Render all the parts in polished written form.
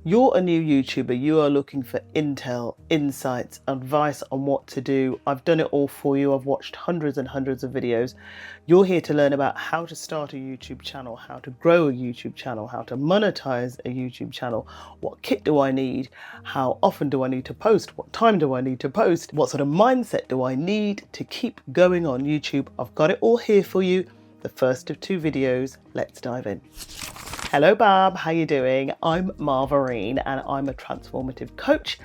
You're a new YouTuber, you are looking for intel, insights, advice on what to do. I've done it all for you. I've watched hundreds and hundreds of videos. You're here to learn about how to start a YouTube channel, how to grow a YouTube channel, how to monetize a YouTube channel. What kit do I need? How often do I need to post? What time do I need to post? What sort of mindset do I need to keep going on YouTube? I've got it all here for you. The first of two videos. Let's dive in. Hello Barb, how you doing? I'm Marverine and I'm a transformative coach,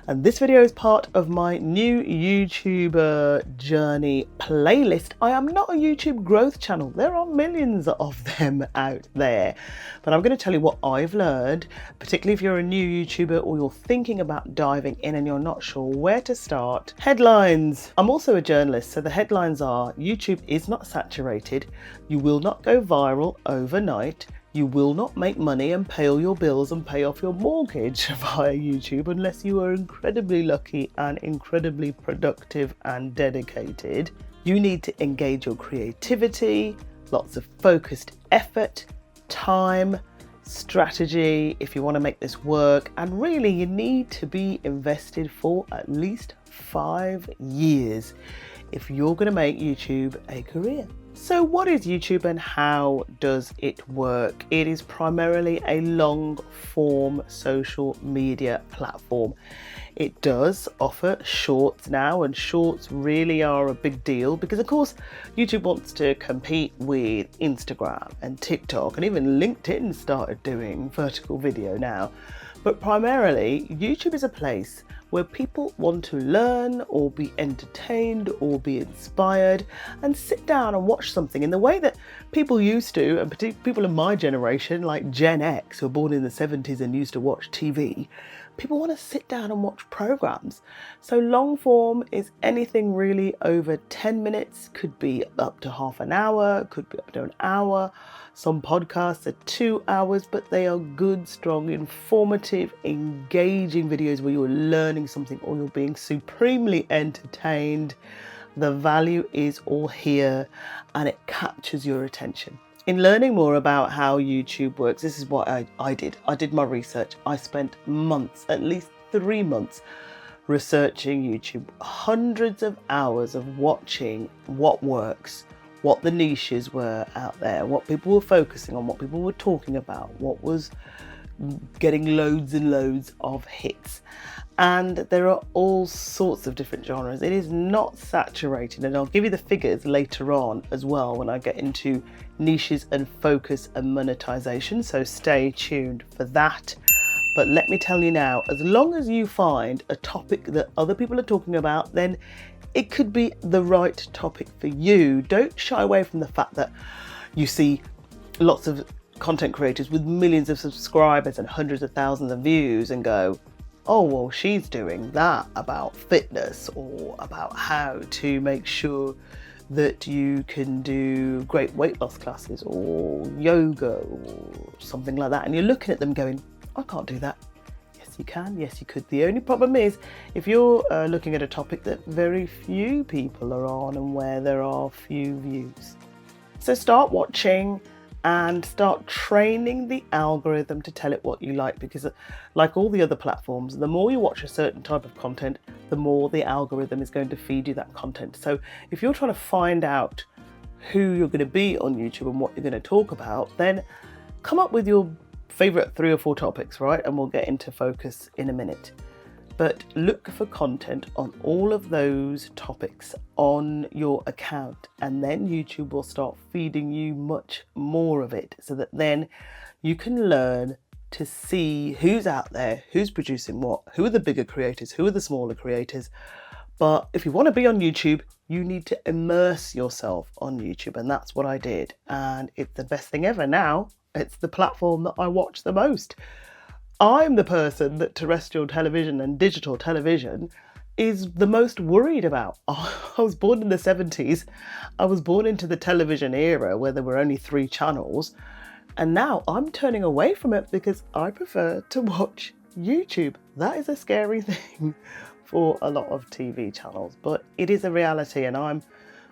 and this video is part of my new YouTuber journey playlist. I am not a YouTube growth channel. There are millions of them out there, but I'm going to tell you what I've learned, particularly if you're a new YouTuber or you're thinking about diving in and you're not sure where to start. Headlines. I'm also a journalist, so the headlines are: YouTube is not saturated, you will not go viral overnight, you will not make money and pay all your bills and pay off your mortgage via YouTube unless you are incredibly lucky and incredibly productive and dedicated. You need to engage your creativity, lots of focused effort, time, strategy if you want to make this work, and really you need to be invested for at least 5 years if you're going to make YouTube a career. So what is YouTube and how does it work? It is primarily a long form social media platform. It does offer shorts now, and shorts really are a big deal because of course YouTube wants to compete with Instagram and TikTok, and even LinkedIn started doing vertical video now. But primarily YouTube is a place where people want to learn or be entertained or be inspired and sit down and watch something in the way that people used to, and particularly people in my generation like Gen X who were born in the 70s and used to watch TV. People want to sit down and watch programs. So long form is anything really over 10 minutes, could be up to half an hour, could be up to an hour. Some podcasts are 2 hours, but they are good, strong, informative, engaging videos where you're learning something or you're being supremely entertained. The value is all here and it captures your attention. In learning more about how YouTube works, this is what I did. I did my research. I spent months, at least 3 months, researching YouTube. Hundreds of hours of watching what works, what the niches were out there, what people were focusing on, what people were talking about, what was getting loads and loads of hits. And there are all sorts of different genres. It is not saturated, and I'll give you the figures later on as well when I get into niches and focus and monetization, so stay tuned for that. But let me tell you now, as long as you find a topic that other people are talking about, then it could be the right topic for you. Don't shy away from the fact that you see lots of content creators with millions of subscribers and hundreds of thousands of views and go, oh, well, she's doing that about fitness or about how to make sure that you can do great weight loss classes or yoga or something like that. And you're looking at them going, I can't do that. Yes, you can. Yes, you could. The only problem is if you're looking at a topic that very few people are on and where there are few views. So start watching and start training the algorithm to tell it what you like, because like all the other platforms, the more you watch a certain type of content, the more the algorithm is going to feed you that content. So if you're trying to find out who you're going to be on YouTube and what you're going to talk about, then come up with your favorite 3 or 4 topics, right? And we'll get into focus in a minute. But look for content on all of those topics on your account, and then YouTube will start feeding you much more of it, so that then you can learn to see who's out there, who's producing what, who are the bigger creators, who are the smaller creators. But if you want to be on YouTube, you need to immerse yourself on YouTube, and that's what I did. And it's the best thing ever now. It's the platform that I watch the most. I'm the person that terrestrial television and digital television is the most worried about. I was born in the 70s. I was born into the television era where there were only 3 channels. And now I'm turning away from it because I prefer to watch YouTube. That is a scary thing for a lot of TV channels, but it is a reality, and I'm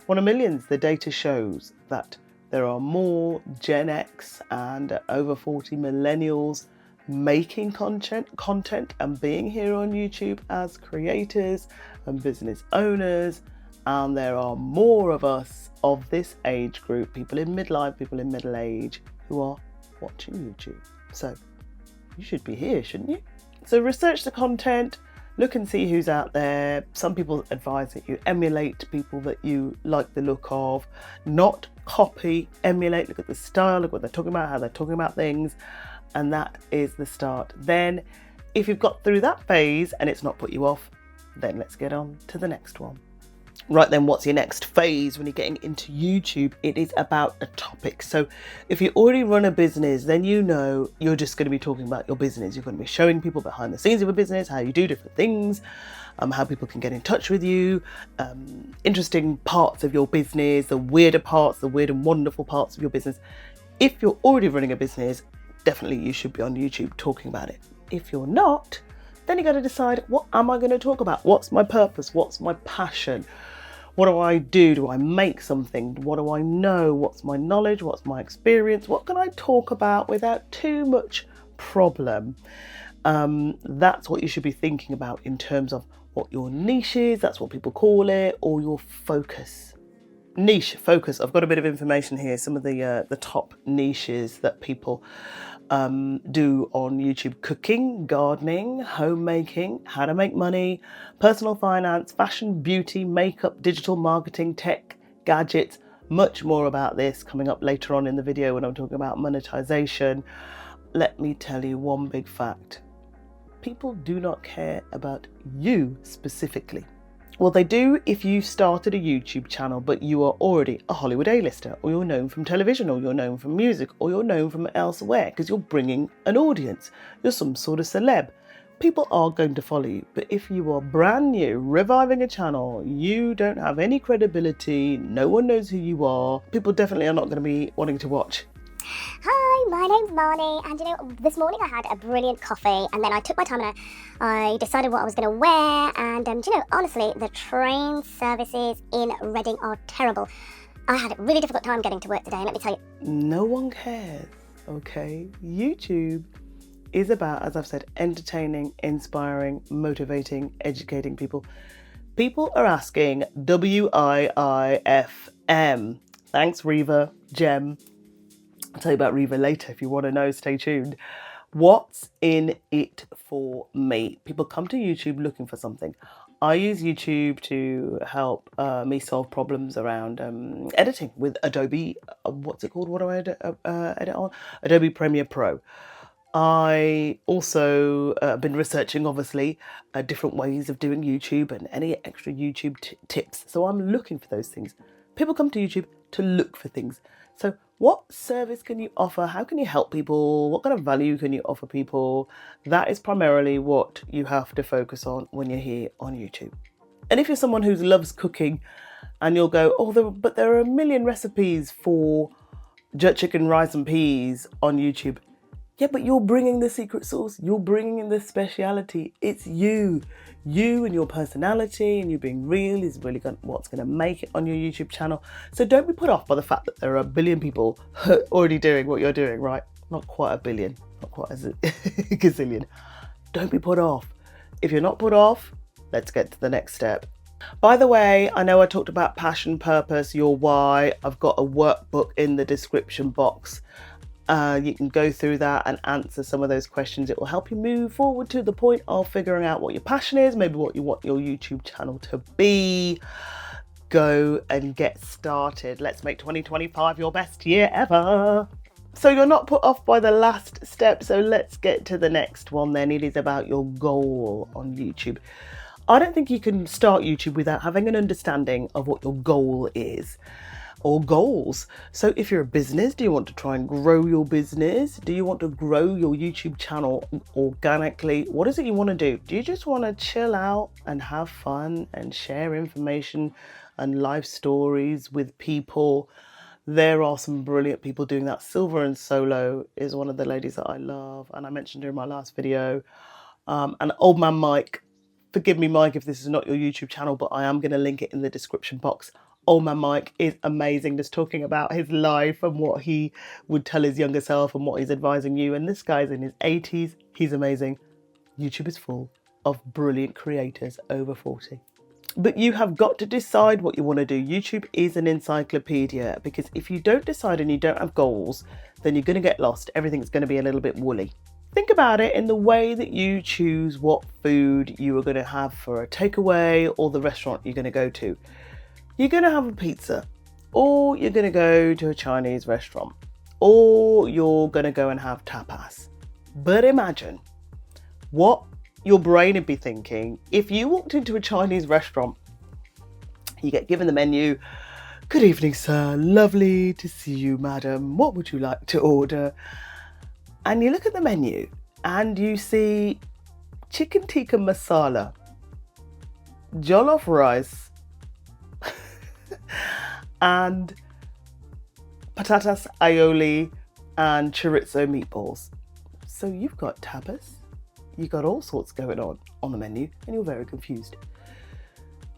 one of millions. The data shows that there are more Gen X and over 40 millennials making content and being here on YouTube as creators and business owners. And there are more of us of this age group, people in midlife, people in middle age, who are watching YouTube. So you should be here, shouldn't you? So research the content, look and see who's out there. Some people advise that you emulate people that you like the look of, not copy, emulate, look at the style, look what they're talking about, how they're talking about things. And that is the start. Then if you've got through that phase and it's not put you off, then let's get on to the next one. Right then, what's your next phase when you're getting into YouTube? It is about a topic. So if you already run a business, then you know you're just going to be talking about your business. You're going to be showing people behind the scenes of a business, how you do different things, how people can get in touch with you, interesting parts of your business, the weirder parts, the weird and wonderful parts of your business. If you're already running a business, definitely you should be on YouTube talking about it. If you're not, then you got to decide, what am I going to talk about? What's my purpose? What's my passion? What do I do? Do I make something? What do I know? What's my knowledge? What's my experience? What can I talk about without too much problem? That's what you should be thinking about in terms of what your niche is. That's what people call it, or your focus. Niche, focus. I've got a bit of information here. Some of the top niches that people do on YouTube: cooking, gardening, homemaking, how to make money, personal finance, fashion, beauty, makeup, digital marketing, tech, gadgets. Much more about this coming up later on in the video when I'm talking about monetization. Let me tell you one big fact. People do not care about you specifically. Well, they do if you started a YouTube channel, but you are already a Hollywood A-lister, or you're known from television, or you're known from music, or you're known from elsewhere, because you're bringing an audience. You're some sort of celeb. People are going to follow you. But if you are brand new, reviving a channel, you don't have any credibility, no one knows who you are, people definitely are not going to be wanting to watch. Hi, my name's Marnie, and this morning I had a brilliant coffee, and then I took my time and I decided what I was going to wear, and honestly, the train services in Reading are terrible. I had a really difficult time getting to work today, let me tell you. No one cares, okay? YouTube is about, as I've said, entertaining, inspiring, motivating, educating people. People are asking WIIFM. Thanks, Reva, Gem. I'll tell you about Reva later if you want to know, stay tuned. What's in it for me? People come to YouTube looking for something. I use YouTube to help me solve problems around editing with Adobe. What's it called? What do I edit on? Adobe Premiere Pro. I also been researching, obviously, different ways of doing YouTube and any extra YouTube tips. So I'm looking for those things. People come to YouTube to look for things. So what service can you offer? How can you help people? What kind of value can you offer people? That is primarily what you have to focus on when you're here on YouTube. And if you're someone who loves cooking and you'll go, but there are a million recipes for jerk chicken, rice and peas on YouTube. Yeah, but you're bringing the secret sauce. You're bringing in the speciality. It's you. You and your personality and you being real is really what's going to make it on your YouTube channel. So don't be put off by the fact that there are a billion people already doing what you're doing, right? Not quite a billion, not quite a gazillion. Don't be put off. If you're not put off, let's get to the next step. By the way, I know I talked about passion, purpose, your why. I've got a workbook in the description box. You can go through that and answer some of those questions. It will help you move forward to the point of figuring out what your passion is, maybe what you want your YouTube channel to be. Go and get started. Let's make 2025 your best year ever. So you're not put off by the last step. So let's get to the next one then. It is about your goal on YouTube. I don't think you can start YouTube without having an understanding of what your goal is. Or goals. So if you're a business, do you want to try and grow your business? Do you want to grow your YouTube channel organically? What is it you want to do? Do you just want to chill out and have fun and share information and life stories with people? There are some brilliant people doing that. Silver and Solo is one of the ladies that I love, and I mentioned her in my last video. And Old Man Mike, forgive me Mike if this is not your YouTube channel, but I am going to link it in the description box. Old Man Mike is amazing, just talking about his life and what he would tell his younger self and what he's advising you. And this guy's in his 80s. He's amazing. YouTube is full of brilliant creators over 40. But you have got to decide what you want to do. YouTube is an encyclopedia, because if you don't decide and you don't have goals, then you're going to get lost. Everything's going to be a little bit woolly. Think about it in the way that you choose what food you are going to have for a takeaway or the restaurant you're going to go to. You're going to have a pizza, or you're going to go to a Chinese restaurant, or you're going to go and have tapas. But imagine what your brain would be thinking if you walked into a Chinese restaurant. You get given the menu. Good evening, sir. Lovely to see you, madam. What would you like to order? And you look at the menu and you see chicken tikka masala, jollof rice, and patatas aioli and chorizo meatballs. So you've got tapas, you've got all sorts going on the menu, and you're very confused.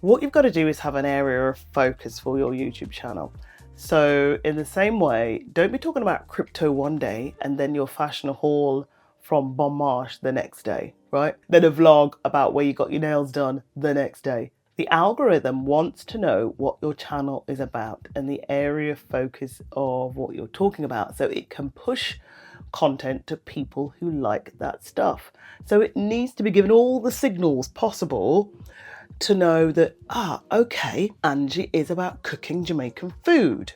What you've got to do is have an area of focus for your YouTube channel. So in the same way, don't be talking about crypto one day and then your fashion haul from Bon Marche the next day, right? Then a vlog about where you got your nails done the next day. The algorithm wants to know what your channel is about and the area of focus of what you're talking about, so it can push content to people who like that stuff. So it needs to be given all the signals possible to know that, okay, Angie is about cooking Jamaican food.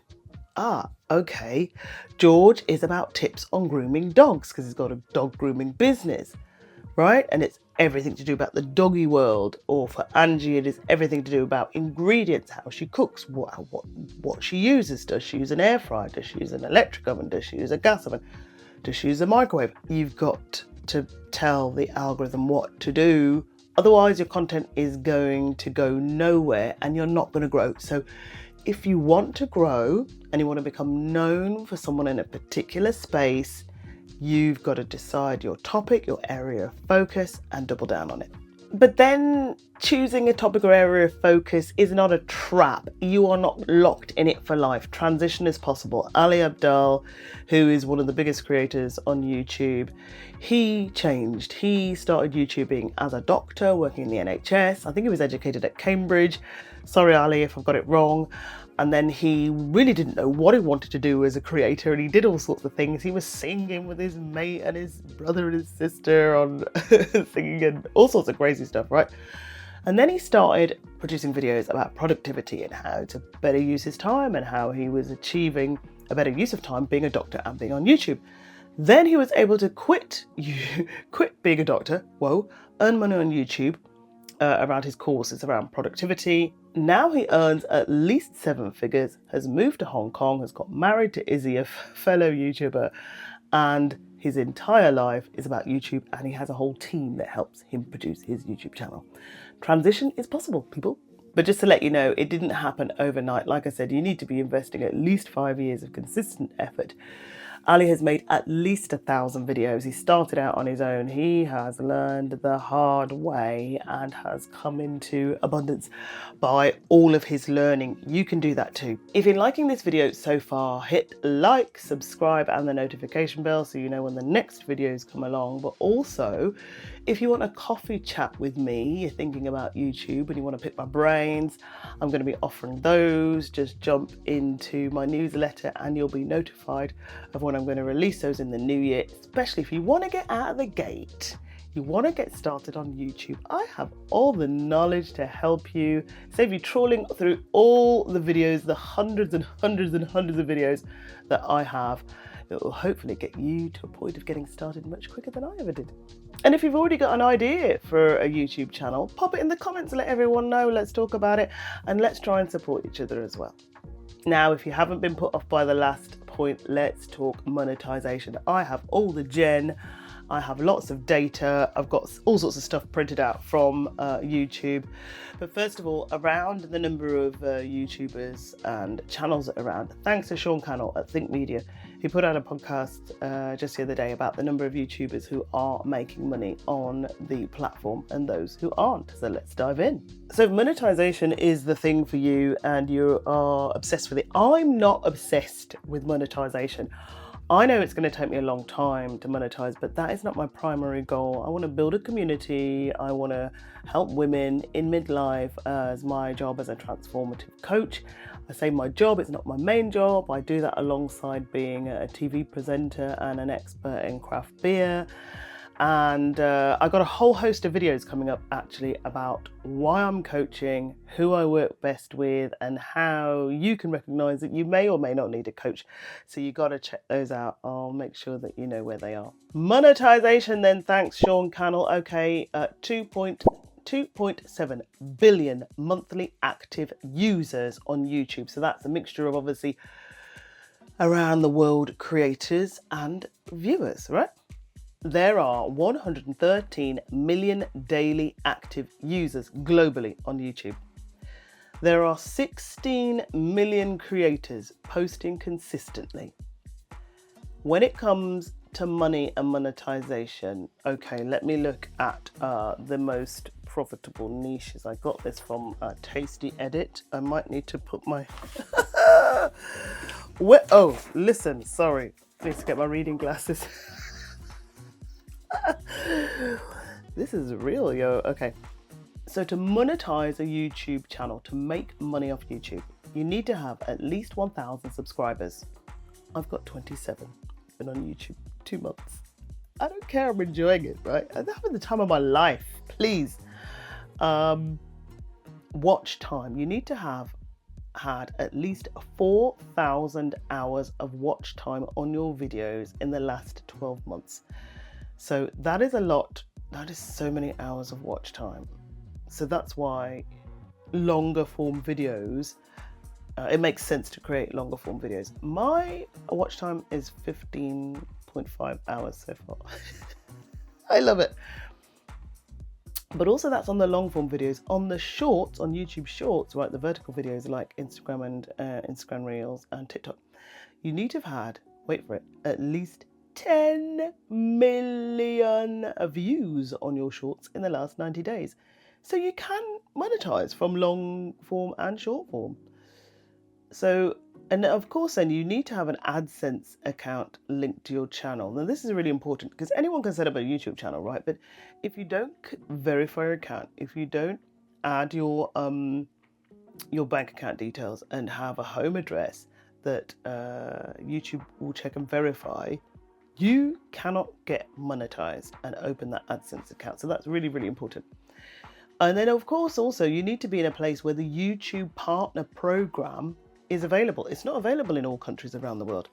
Okay, George is about tips on grooming dogs because he's got a dog grooming business, right? And it's everything to do about the doggy world. Or for Angie, it is everything to do about ingredients, how she cooks, what she uses. Does she use an air fryer? Does she use an electric oven? Does she use a gas oven? Does she use a microwave? You've got to tell the algorithm what to do. Otherwise, your content is going to go nowhere and you're not going to grow. So if you want to grow and you want to become known for someone in a particular space, you've got to decide your topic, your area of focus, and double down on it. But then choosing a topic or area of focus is not a trap. You are not locked in it for life. Transition is possible. Ali Abdaal, who is one of the biggest creators on YouTube, he changed. He started YouTubing as a doctor working in the NHS. I think he was educated at Cambridge. Sorry, Ali, if I've got it wrong. And then he really didn't know what he wanted to do as a creator, and he did all sorts of things. He was singing with his mate and his brother and his sister on singing and all sorts of crazy stuff, right? And then he started producing videos about productivity and how to better use his time and how he was achieving a better use of time being a doctor and being on YouTube. Then he was able to quit being a doctor, earn money on YouTube around his courses around productivity. Now he earns at least 7 figures, has moved to Hong Kong, has got married to Izzy, a fellow YouTuber, and his entire life is about YouTube, and he has a whole team that helps him produce his YouTube channel. Transition is possible, people. But just to let you know, it didn't happen overnight. Like I said, you need to be investing at least 5 years of consistent effort. Ali has made at least 1,000 videos. He started out on his own. He has learned the hard way and has come into abundance by all of his learning. You can do that too. If you're liking this video so far, hit like, subscribe and the notification bell so you know when the next videos come along. But also, if you want a coffee chat with me, you're thinking about YouTube and you want to pick my brains, I'm going to be offering those. Just jump into my newsletter and you'll be notified of when I'm going to release those in the new year, especially if you want to get out of the gate. You want to get started on YouTube. I have all the knowledge to help you, save you trawling through all the videos, the hundreds and hundreds and hundreds of videos that I have. It will hopefully get you to a point of getting started much quicker than I ever did. And if you've already got an idea for a YouTube channel, pop it in the comments, let everyone know, let's talk about it, and let's try and support each other as well. Now, if you haven't been put off by the last point, let's talk monetization. I have all the gen, I have lots of data, I've got all sorts of stuff printed out from YouTube. But first of all, around the number of YouTubers and channels around, thanks to Sean Cannell at Think Media, He put out a podcast just the other day about the number of YouTubers who are making money on the platform and those who aren't. So let's dive in. So monetization is the thing for you and you are obsessed with it. I'm not obsessed with monetization. I know it's going to take me a long time to monetize, but that is not my primary goal. I want to build a community. I want to help women in midlife as my job as a transformative coach. I say my job, it's not my main job. I do that alongside being a TV presenter and an expert in craft beer. And I've got a whole host of videos coming up actually about why I'm coaching, who I work best with, and how you can recognize that you may or may not need a coach. So you got to check those out. I'll make sure that you know where they are. Monetization then, thanks Sean Cannell. Okay, 2.7 billion monthly active users on YouTube. So that's a mixture of obviously around the world creators and viewers, right? There are 113 million daily active users globally on YouTube. There are 16 million creators posting consistently. When it comes to money and monetization, okay, let me look at the most profitable niches. I got this from Tasty Edit. I might need to put my... Oh, listen, sorry. I need to get my reading glasses. This is real, yo. Okay, so to monetize a YouTube channel, to make money off YouTube, you need to have at least 1,000 subscribers. I've got 27. Been on YouTube 2 months. I don't care, I'm enjoying it, right? I'm having the time of my life. Please. Watch time. You need to have had at least 4,000 hours of watch time on your videos in the last 12 months. So that is a lot. That is so many hours of watch time. So that's why longer form videos, it makes sense to create longer form videos. My watch time is 15.5 hours so far. I love it. But also that's on the long form videos. On the shorts, on YouTube Shorts, right, the vertical videos like Instagram and Instagram Reels and TikTok, you need to have had, wait for it, at least 10 million views on your shorts in the last 90 days. So you can monetize from long form and short form. So, and of course then you need to have an AdSense account linked to your channel. Now this is really important because anyone can set up a YouTube channel, right? But if you don't verify your account, if you don't add your bank account details and have a home address that YouTube will check and verify, you cannot get monetized and open that AdSense account. So that's really, really important. And then of course, also you need to be in a place where the YouTube partner program is available. It's not available in all countries around the world.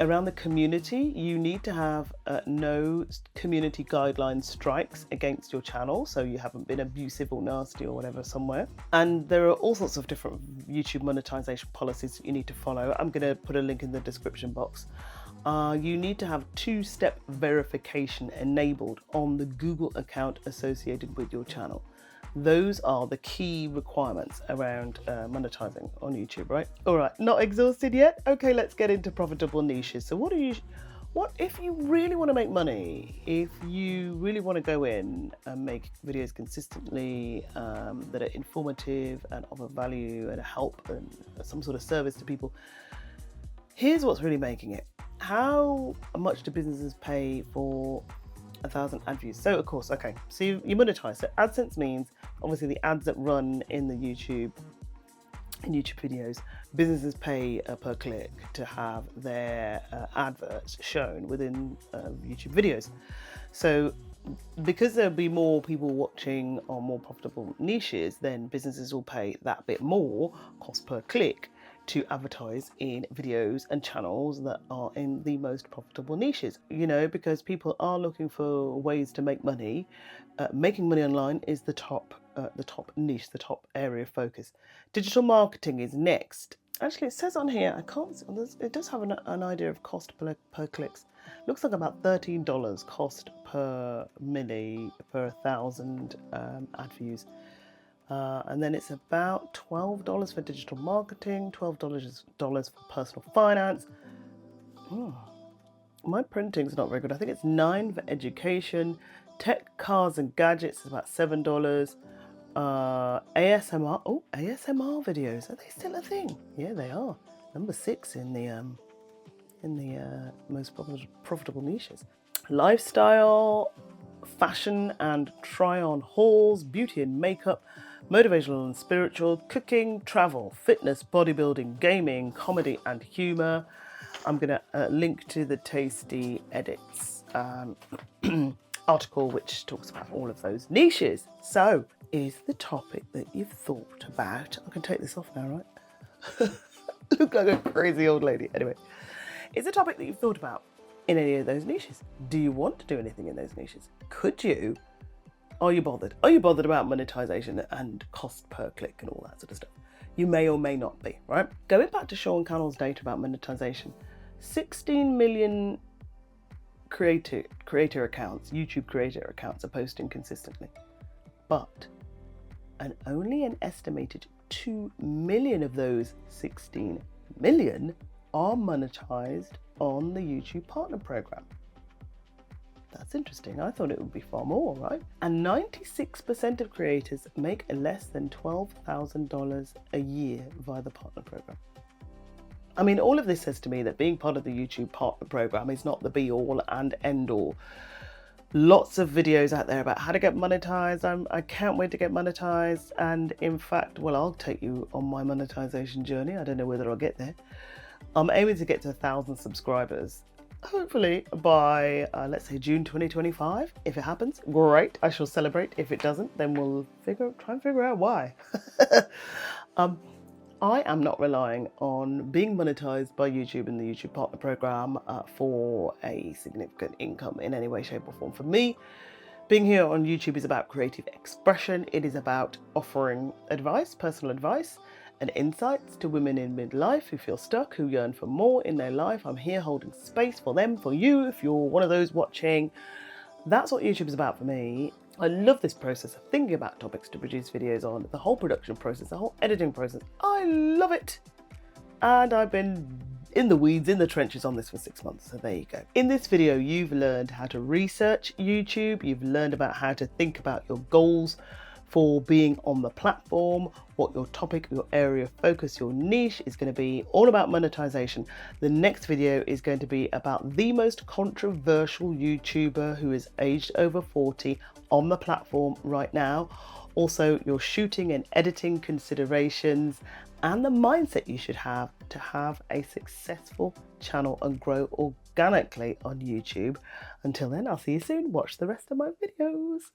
Around the community, you need to have no community guideline strikes against your channel. So you haven't been abusive or nasty or whatever somewhere. And there are all sorts of different YouTube monetization policies that you need to follow. I'm going to put a link in the description box. You need to have two-step verification enabled on the Google account associated with your channel. Those are the key requirements around monetizing on YouTube, right? All right, not exhausted yet? Okay, let's get into profitable niches. So what if you really want to make money, if you really want to go in and make videos consistently that are informative and offer value and help and some sort of service to people, here's what's really making it. How much do businesses pay for 1,000 ad views? So of course, okay, so you monetize. So AdSense means obviously the ads that run in the YouTube videos, businesses pay per click to have their adverts shown within YouTube videos. So because there'll be more people watching on more profitable niches, then businesses will pay that bit more cost per click to advertise in videos and channels that are in the most profitable niches, you know, because people are looking for ways to make money. Making money online is the top niche, the top area of focus. Digital marketing is next. Actually, it says on here, I can't see, it does have an idea of cost per clicks. Looks like about $13 cost per milli per 1,000 ad views. And then it's about $12 for digital marketing, $12 for personal finance, My printing's not very good. I think it's $9 for education. Tech, cars and gadgets is about $7. ASMR. Oh, ASMR videos. Are they still a thing? Yeah, they are. Number 6 in the most profitable niches. Lifestyle, fashion and try-on hauls, beauty and makeup, motivational and spiritual, cooking, travel, fitness, bodybuilding, gaming, comedy and humor. I'm going to link to the Tasty Edits article which talks about all of those niches. So, is the topic that you've thought about, I can take this off now, right? Look like a crazy old lady. Anyway, is the topic that you've thought about in any of those niches? Do you want to do anything in those niches? Could you? Are you bothered? Are you bothered about monetization and cost per click and all that sort of stuff? You may or may not be, right? Going back to Sean Cannell's data about monetization, 16 million creator accounts, YouTube creator accounts are posting consistently, but only an estimated 2 million of those 16 million are monetized on the YouTube Partner Program. That's interesting. I thought it would be far more, right? And 96% of creators make less than $12,000 a year via the Partner Program. I mean, all of this says to me that being part of the YouTube Partner Program is not the be-all and end-all. Lots of videos out there about how to get monetized. I can't wait to get monetized. And in fact, well, I'll take you on my monetization journey. I don't know whether I'll get there. I'm aiming to get to 1,000 subscribers, hopefully by, let's say, June 2025. If it happens, great. I shall celebrate. If it doesn't, then we'll try and figure out why. I am not relying on being monetized by YouTube and the YouTube Partner Program for a significant income in any way, shape or form. For me, being here on YouTube is about creative expression. It is about offering advice, personal advice and insights to women in midlife who feel stuck, who yearn for more in their life. I'm here holding space for them, for you, if you're one of those watching. That's what YouTube is about for me. I love this process of thinking about topics to produce videos on, the whole production process, the whole editing process. I love it. And I've been in the weeds, in the trenches on this for 6 months, so there you go. In this video, you've learned how to research YouTube, you've learned about how to think about your goals for being on the platform, what your topic, your area of focus, your niche is going to be, all about monetization. The next video is going to be about the most controversial YouTuber who is aged over 40 on the platform right now. Also, your shooting and editing considerations and the mindset you should have to have a successful channel and grow organically on YouTube. Until then, I'll see you soon. Watch the rest of my videos.